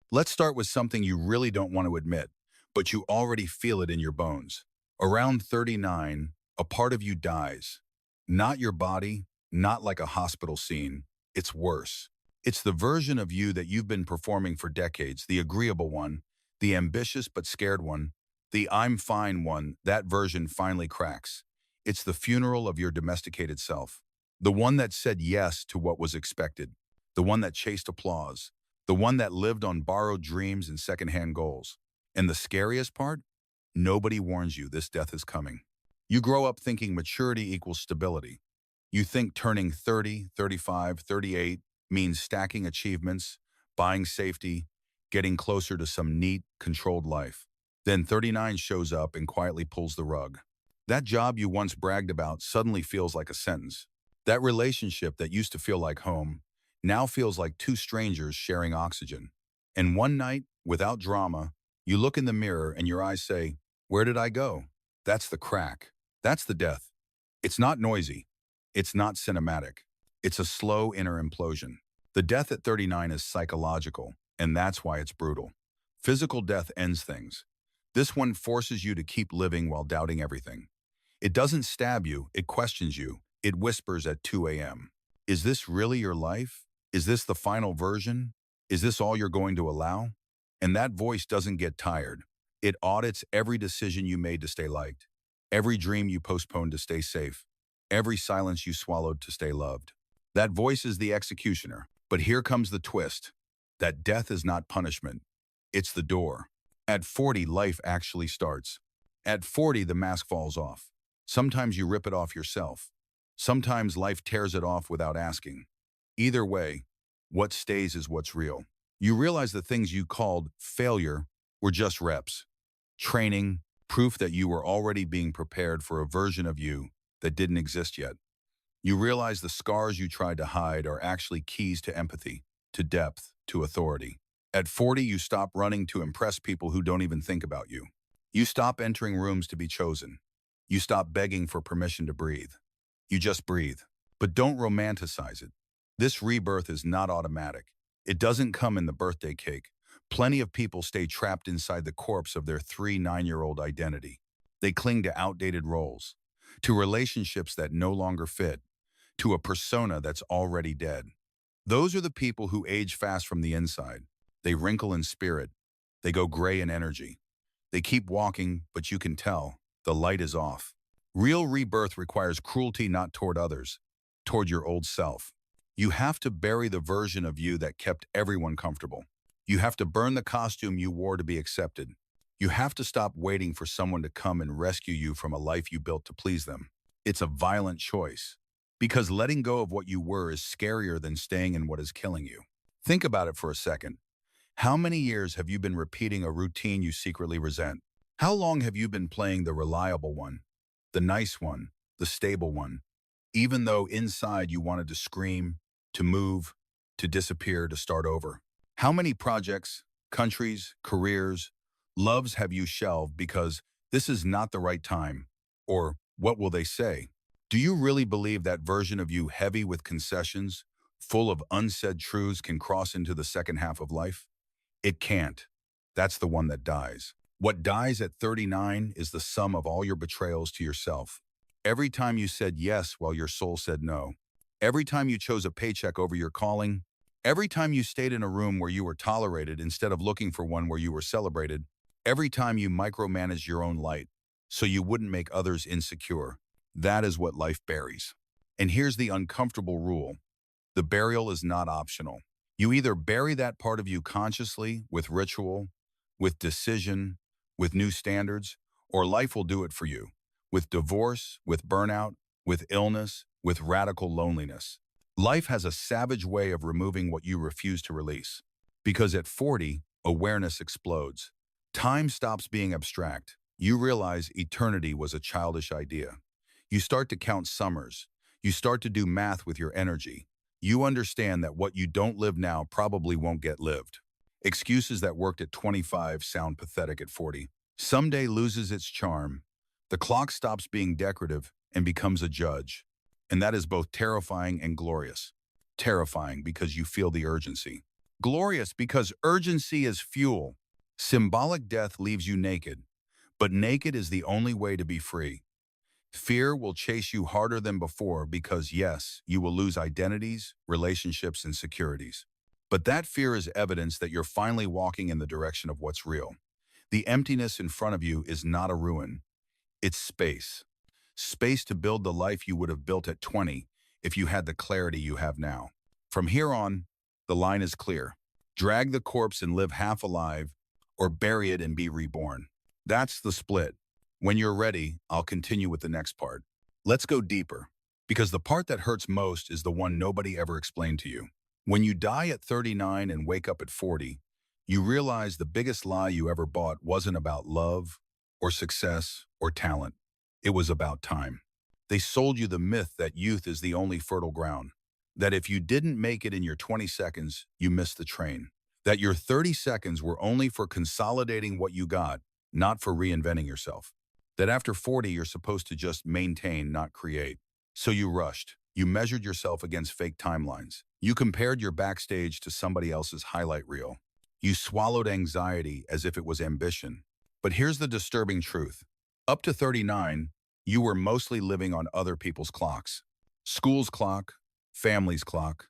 Let's start with something you really don't want to admit, but you already feel it in your bones. Around 39, a part of you dies. Not your body, not like a hospital scene. It's worse. It's the version of you that you've been performing for decades, the agreeable one, the ambitious but scared one, the I'm fine one. That version finally cracks. It's the funeral of your domesticated self. The one that said yes to what was expected. The one that chased applause. The one that lived on borrowed dreams and secondhand goals. And the scariest part? Nobody warns you this death is coming. You grow up thinking maturity equals stability. You think turning 30, 35, 38 means stacking achievements, buying safety, getting closer to some neat, controlled life. Then 39 shows up and quietly pulls the rug. That job you once bragged about suddenly feels like a sentence. That relationship that used to feel like home now feels like two strangers sharing oxygen. And one night, without drama, you look in the mirror and your eyes say, "Where did I go?" That's the crack. That's the death. It's not noisy. It's not cinematic. It's a slow inner implosion. The death at 39 is psychological, and that's why it's brutal. Physical death ends things. This one forces you to keep living while doubting everything. It doesn't stab you, it questions you. It whispers at 2 a.m. Is this really your life? Is this the final version? Is this all you're going to allow? And that voice doesn't get tired. It audits every decision you made to stay liked, every dream you postponed to stay safe, every silence you swallowed to stay loved. That voice is the executioner. But here comes the twist. That death is not punishment. It's the door. At 40, life actually starts. At 40, the mask falls off. Sometimes you rip it off yourself. Sometimes life tears it off without asking. Either way, what stays is what's real. You realize the things you called failure were just reps, training, proof that you were already being prepared for a version of you that didn't exist yet. You realize the scars you tried to hide are actually keys to empathy, to depth, to authority. At 40, you stop running to impress people who don't even think about you. You stop entering rooms to be chosen. You stop begging for permission to breathe. You just breathe. But don't romanticize it. This rebirth is not automatic. It doesn't come in the birthday cake. Plenty of people stay trapped inside the corpse of their 9-year-old identity. They cling to outdated roles, to relationships that no longer fit, to a persona that's already dead. Those are the people who age fast from the inside. They wrinkle in spirit. They go gray in energy. They keep walking, but you can tell the light is off. Real rebirth requires cruelty not toward others, toward your old self. You have to bury the version of you that kept everyone comfortable. You have to burn the costume you wore to be accepted. You have to stop waiting for someone to come and rescue you from a life you built to please them. It's a violent choice, because letting go of what you were is scarier than staying in what is killing you. Think about it for a second. How many years have you been repeating a routine you secretly resent? How long have you been playing the reliable one, the nice one, the stable one, even though inside you wanted to scream, to move, to disappear, to start over? How many projects, countries, careers, loves have you shelved because this is not the right time? Or what will they say? Do you really believe that version of you heavy with concessions, full of unsaid truths can cross into the second half of life? It can't. That's the one that dies. What dies at 39 is the sum of all your betrayals to yourself. Every time you said yes while your soul said no. Every time you chose a paycheck over your calling. Every time you stayed in a room where you were tolerated instead of looking for one where you were celebrated. Every time you micromanaged your own light so you wouldn't make others insecure. That is what life buries. And here's the uncomfortable rule. The burial is not optional. You either bury that part of you consciously, with ritual, with decision, with new standards, or life will do it for you, with divorce, with burnout, with illness, with radical loneliness. Life has a savage way of removing what you refuse to release. Because at 40, awareness explodes. Time stops being abstract. You realize eternity was a childish idea. You start to count summers. You start to do math with your energy. You understand that what you don't live now probably won't get lived. Excuses that worked at 25 sound pathetic at 40. Someday loses its charm. The clock stops being decorative and becomes a judge. And that is both terrifying and glorious. Terrifying because you feel the urgency. Glorious because urgency is fuel. Symbolic death leaves you naked, but naked is the only way to be free. Fear will chase you harder than before because, yes, you will lose identities, relationships, and securities. But that fear is evidence that you're finally walking in the direction of what's real. The emptiness in front of you is not a ruin. It's space. Space to build the life you would have built at 20 if you had the clarity you have now. From here on, the line is clear. Drag the corpse and live half alive, or bury it and be reborn. That's the split. When you're ready, I'll continue with the next part. Let's go deeper, because the part that hurts most is the one nobody ever explained to you. When you die at 39 and wake up at 40, you realize the biggest lie you ever bought wasn't about love, or success, or talent. It was about time. They sold you the myth that youth is the only fertile ground, that if you didn't make it in your 20 seconds, you missed the train, that your 30 seconds were only for consolidating what you got, not for reinventing yourself, that after 40 you're supposed to just maintain, not create. So you rushed. You measured yourself against fake timelines. You compared your backstage to somebody else's highlight reel. You swallowed anxiety as if it was ambition. But here's the disturbing truth. Up to 39, you were mostly living on other people's clocks. School's clock, family's clock,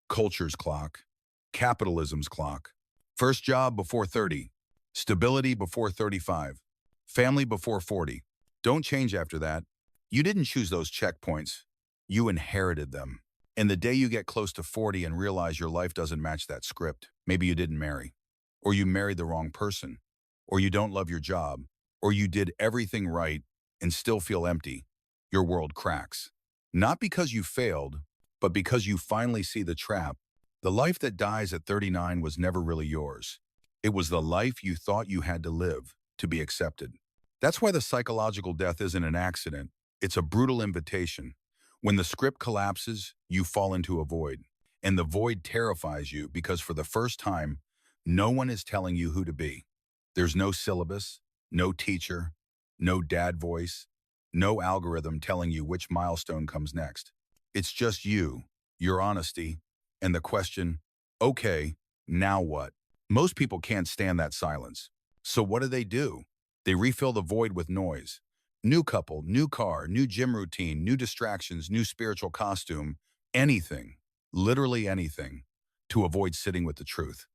culture's clock, capitalism's clock. First job before 30, stability before 35, family before 40. Don't change after that. You didn't choose those checkpoints. You inherited them. And the day you get close to 40 and realize your life doesn't match that script, maybe you didn't marry, or you married the wrong person, or you don't love your job, or you did everything right and still feel empty, your world cracks. Not because you failed, but because you finally see the trap. The life that dies at 39 was never really yours. It was the life you thought you had to live to be accepted. That's why the psychological death isn't an accident. It's a brutal invitation. When the script collapses, you fall into a void. And the void terrifies you because for the first time, no one is telling you who to be. There's no syllabus, no teacher, no dad voice, no algorithm telling you which milestone comes next. It's just you, your honesty, and the question, okay, now what? Most people can't stand that silence. So what do? They refill the void with noise. New couple, new car, new gym routine, new distractions, new spiritual costume, anything, literally anything, to avoid sitting with the truth.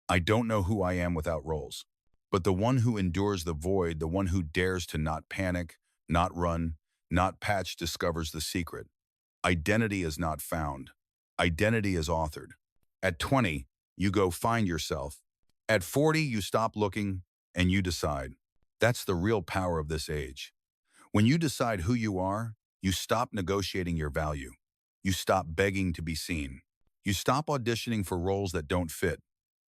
I don't know who I am without roles. But the one who endures the void, the one who dares to not panic, not run, not patch, discovers the secret. Identity is not found. Identity is authored. At 20, you go find yourself. At 40, you stop looking and you decide. That's the real power of this age. When you decide who you are, you stop negotiating your value. You stop begging to be seen. You stop auditioning for roles that don't fit.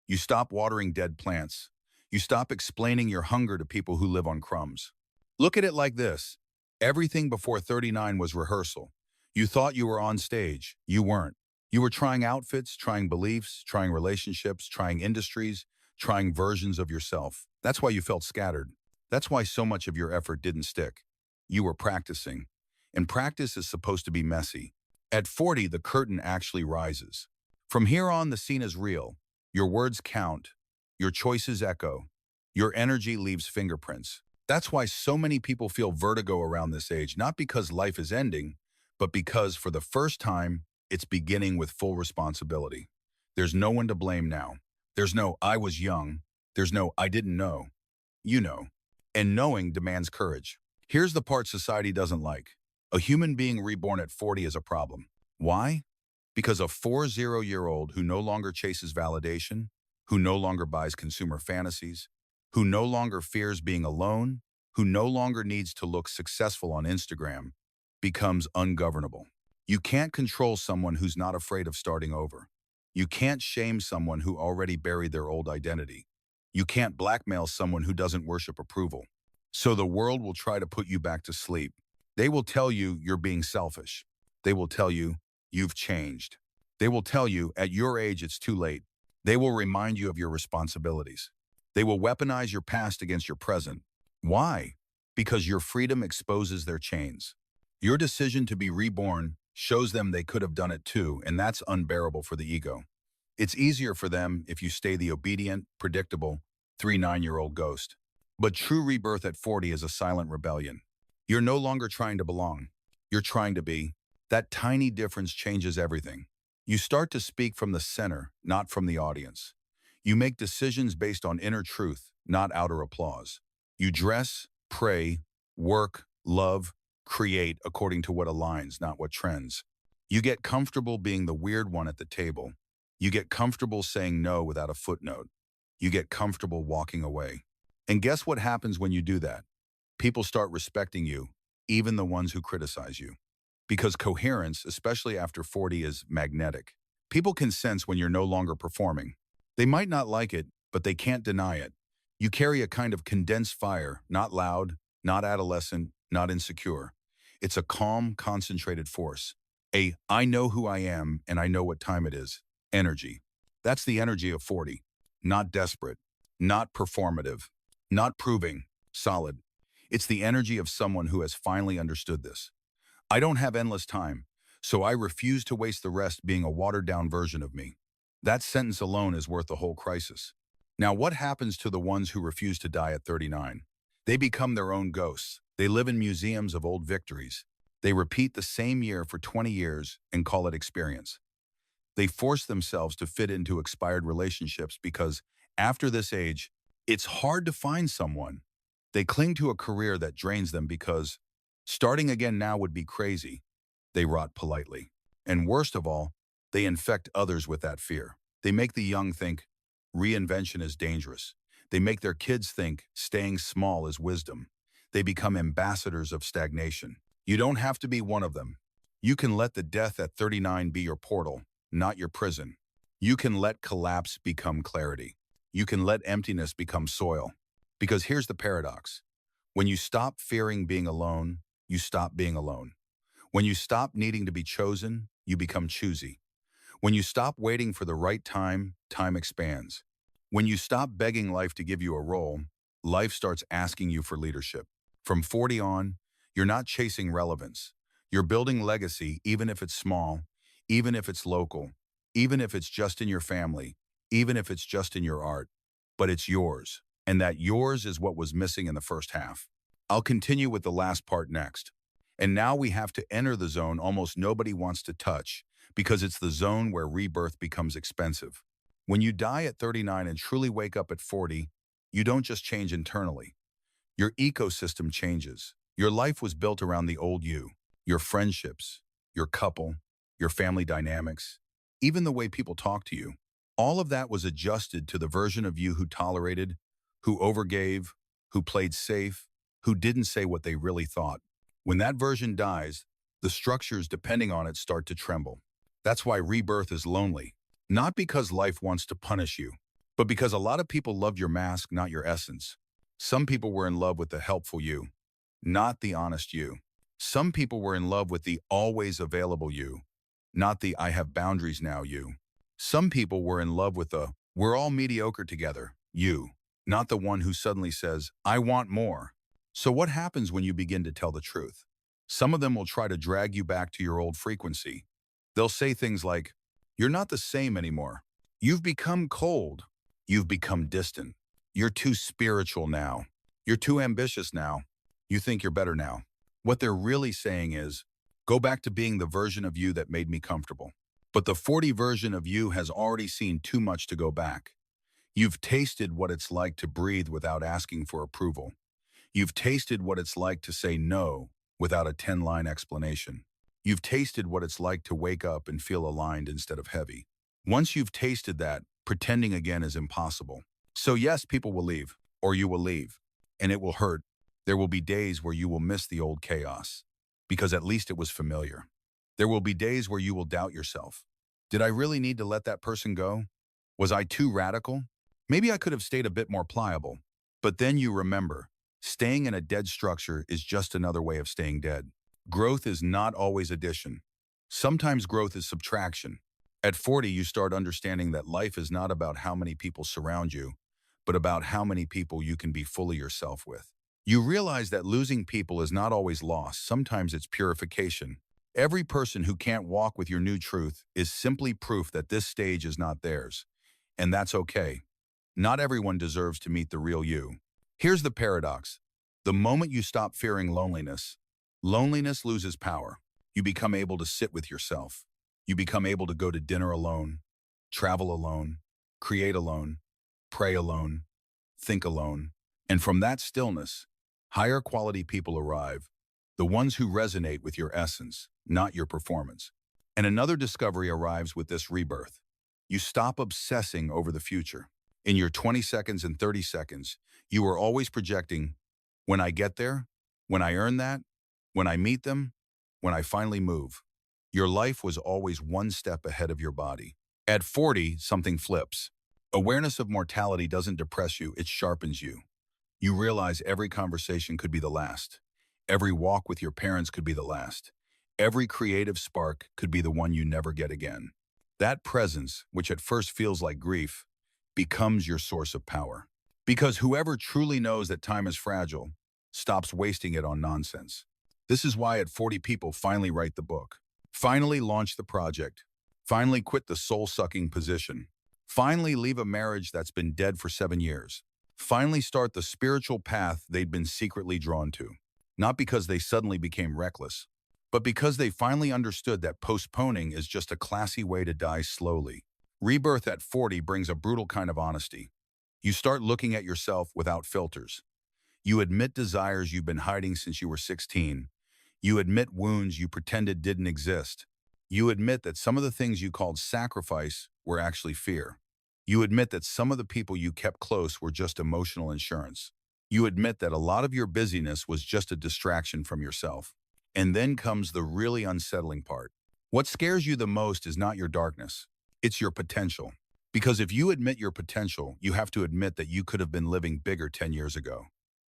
You stop watering dead plants. You stop explaining your hunger to people who live on crumbs. Look at it like this. Everything before 39 was rehearsal. You thought you were on stage. You weren't. You were trying outfits, trying beliefs, trying relationships, trying industries, trying versions of yourself. That's why you felt scattered. That's why so much of your effort didn't stick. You were practicing. And practice is supposed to be messy. At 40, the curtain actually rises. From here on, the scene is real. Your words count. Your choices echo. Your energy leaves fingerprints. That's why so many people feel vertigo around this age, not because life is ending, but because for the first time, it's beginning with full responsibility. There's no one to blame now. There's no "I was young." There's no "I didn't know." You know. And knowing demands courage. Here's the part society doesn't like. A human being reborn at 40 is a problem. Why? Because a 40-year-old who no longer chases validation, who no longer buys consumer fantasies, who no longer fears being alone, who no longer needs to look successful on Instagram, becomes ungovernable. You can't control someone who's not afraid of starting over. You can't shame someone who already buried their old identity. You can't blackmail someone who doesn't worship approval. So the world will try to put you back to sleep. They will tell you you're being selfish. They will tell you you've changed. They will tell you at your age it's too late. They will remind you of your responsibilities. They will weaponize your past against your present. Why? Because your freedom exposes their chains. Your decision to be reborn shows them they could have done it too, and that's unbearable for the ego. It's easier for them if you stay the obedient, predictable 39-year-old ghost. But true rebirth at 40 is a silent rebellion. You're no longer trying to belong. You're trying to be. That tiny difference changes everything. You start to speak from the center, not from the audience. You make decisions based on inner truth, not outer applause. You dress, pray, work, love, create according to what aligns, not what trends. You get comfortable being the weird one at the table. You get comfortable saying no without a footnote. You get comfortable walking away. And guess what happens when you do that? People start respecting you, even the ones who criticize you. Because coherence, especially after 40, is magnetic. People can sense when you're no longer performing. They might not like it, but they can't deny it. You carry a kind of condensed fire, not loud, not adolescent, not insecure. It's a calm, concentrated force. I know who I am and I know what time it is. Energy. That's the energy of 40. Not desperate, not performative, not proving, solid. It's the energy of someone who has finally understood this. I don't have endless time, so I refuse to waste the rest being a watered-down version of me. That sentence alone is worth the whole crisis. Now, what happens to the ones who refuse to die at 39? They become their own ghosts. They live in museums of old victories. They repeat the same year for 20 years and call it experience. They force themselves to fit into expired relationships because, after this age, it's hard to find someone. They cling to a career that drains them because starting again now would be crazy. They rot politely. And worst of all, they infect others with that fear. They make the young think reinvention is dangerous. They make their kids think staying small is wisdom. They become ambassadors of stagnation. You don't have to be one of them. You can let the death at 39 be your portal, not your prison. You can let collapse become clarity. You can let emptiness become soil. Because here's the paradox. When you stop fearing being alone, you stop being alone. When you stop needing to be chosen, you become choosy. When you stop waiting for the right time, time expands. When you stop begging life to give you a role, life starts asking you for leadership. From 40 on, you're not chasing relevance. You're building legacy, even if it's small, even if it's local, even if it's just in your family, even if it's just in your art. But it's yours. And that yours is what was missing in the first half. I'll continue with the last part next. And now we have to enter the zone almost nobody wants to touch, because it's the zone where rebirth becomes expensive. When you die at 39 and truly wake up at 40, you don't just change internally. Your ecosystem changes. Your life was built around the old you, your friendships, your couple, your family dynamics, even the way people talk to you. All of that was adjusted to the version of you who tolerated, who overgave, who played safe, who didn't say what they really thought. When that version dies, the structures depending on it start to tremble. That's why rebirth is lonely. Not because life wants to punish you, but because a lot of people loved your mask, not your essence. Some people were in love with the helpful you, not the honest you. Some people were in love with the always available you, not the I have boundaries now you. Some people were in love with the we're all mediocre together you, not the one who suddenly says, I want more. So what happens when you begin to tell the truth? Some of them will try to drag you back to your old frequency. They'll say things like, you're not the same anymore. You've become cold. You've become distant. You're too spiritual now. You're too ambitious now. You think you're better now. What they're really saying is, go back to being the version of you that made me comfortable. But the 40 version of you has already seen too much to go back. You've tasted what it's like to breathe without asking for approval. You've tasted what it's like to say no without a 10-line explanation. You've tasted what it's like to wake up and feel aligned instead of heavy. Once you've tasted that, pretending again is impossible. So yes, people will leave, or you will leave, and it will hurt. There will be days where you will miss the old chaos, because at least it was familiar. There will be days where you will doubt yourself. Did I really need to let that person go? Was I too radical? Maybe I could have stayed a bit more pliable. But then you remember, staying in a dead structure is just another way of staying dead. Growth is not always addition. Sometimes growth is subtraction. At 40, you start understanding that life is not about how many people surround you, but about how many people you can be fully yourself with. You realize that losing people is not always loss. Sometimes it's purification. Every person who can't walk with your new truth is simply proof that this stage is not theirs. And that's okay. Not everyone deserves to meet the real you. Here's the paradox. The moment you stop fearing loneliness, loneliness loses power. You become able to sit with yourself. You become able to go to dinner alone, travel alone, create alone, pray alone, think alone. And from that stillness, higher quality people arrive, the ones who resonate with your essence, not your performance. And another discovery arrives with this rebirth. You stop obsessing over the future. In your 20 seconds and 30 seconds, you are always projecting, when I get there, when I earn that, when I meet them, when I finally move. Your life was always one step ahead of your body. At 40, something flips. Awareness of mortality doesn't depress you, it sharpens you. You realize every conversation could be the last. Every walk with your parents could be the last. Every creative spark could be the one you never get again. That presence, which at first feels like grief, becomes your source of power. Because whoever truly knows that time is fragile stops wasting it on nonsense. This is why at 40 people finally write the book, finally launch the project, finally quit the soul-sucking position, finally leave a marriage that's been dead for 7 years, finally start the spiritual path they'd been secretly drawn to. Not because they suddenly became reckless, but because they finally understood that postponing is just a classy way to die slowly. Rebirth at 40 brings a brutal kind of honesty. You start looking at yourself without filters. You admit desires you've been hiding since you were 16. You admit wounds you pretended didn't exist. You admit that some of the things you called sacrifice were actually fear. You admit that some of the people you kept close were just emotional insurance. You admit that a lot of your busyness was just a distraction from yourself. And then comes the really unsettling part. What scares you the most is not your darkness. It's your potential. Because if you admit your potential, you have to admit that you could have been living bigger 10 years ago.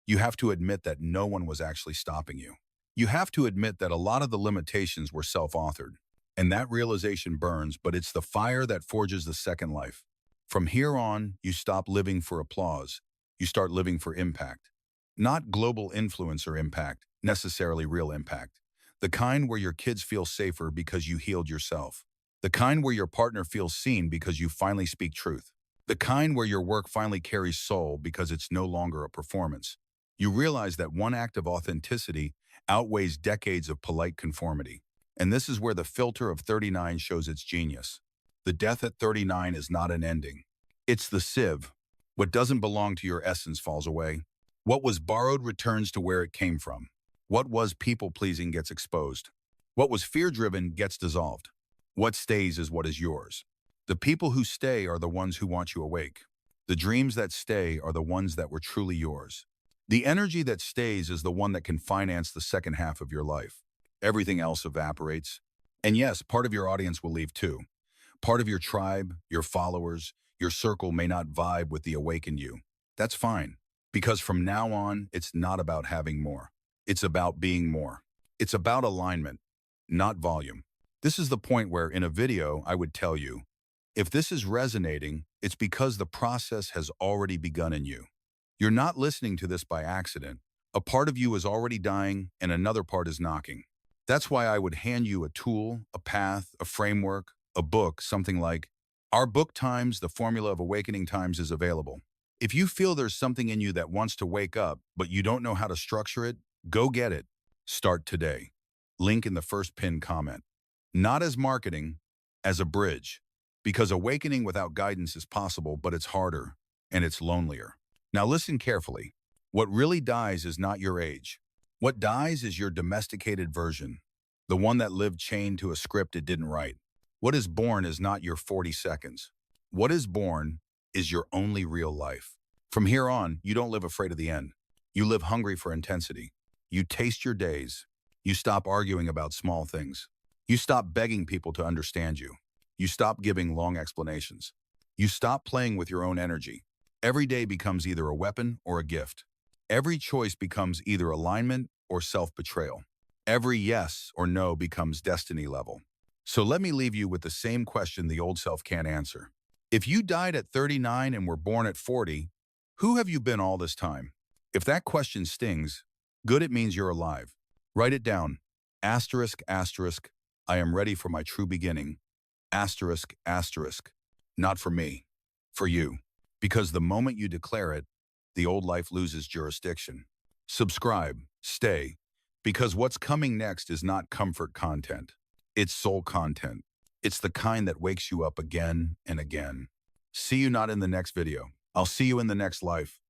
You have to admit that no one was actually stopping you. You have to admit that a lot of the limitations were self-authored. And that realization burns, but it's the fire that forges the second life. From here on, you stop living for applause. You start living for impact. Not global influencer impact, necessarily real impact. The kind where your kids feel safer because you healed yourself. The kind where your partner feels seen because you finally speak truth. The kind where your work finally carries soul because it's no longer a performance. You realize that one act of authenticity outweighs decades of polite conformity. And this is where the filter of 39 shows its genius. The death at 39 is not an ending. It's the sieve. What doesn't belong to your essence falls away. What was borrowed returns to where it came from. What was people-pleasing gets exposed. What was fear-driven gets dissolved. What stays is what is yours. The people who stay are the ones who want you awake. The dreams that stay are the ones that were truly yours. The energy that stays is the one that can finance the second half of your life. Everything else evaporates. And yes, part of your audience will leave too. Part of your tribe, your followers, your circle may not vibe with the awakened you. That's fine. Because from now on, it's not about having more. It's about being more. It's about alignment, not volume. This is the point where, in a video, I would tell you, if this is resonating, it's because the process has already begun in you. You're not listening to this by accident. A part of you is already dying, and another part is knocking. That's why I would hand you a tool, a path, a framework, a book, something like, Our Book Times, The Formula of Awakening Times is available. If you feel there's something in you that wants to wake up, but you don't know how to structure it, go get it. Start today. Link in the first pinned comment. Not as marketing, as a bridge. Because awakening without guidance is possible, but it's harder, and it's lonelier. Now listen carefully. What really dies is not your age. What dies is your domesticated version, the one that lived chained to a script it didn't write. What is born is not your 40 seconds. What is born is your only real life. From here on, you don't live afraid of the end. You live hungry for intensity. You taste your days. You stop arguing about small things. You stop begging people to understand you. You stop giving long explanations. You stop playing with your own energy. Every day becomes either a weapon or a gift. Every choice becomes either alignment or self-betrayal. Every yes or no becomes destiny level. So let me leave you with the same question the old self can't answer. If you died at 39 and were born at 40, who have you been all this time? If that question stings, good, it means you're alive. Write it down. Asterisk, asterisk, I am ready for my true beginning. Asterisk, asterisk, not for me, for you. Because the moment you declare it, the old life loses jurisdiction. Subscribe, stay, because what's coming next is not comfort content. It's soul content. It's the kind that wakes you up again and again. See you not in the next video. I'll see you in the next life.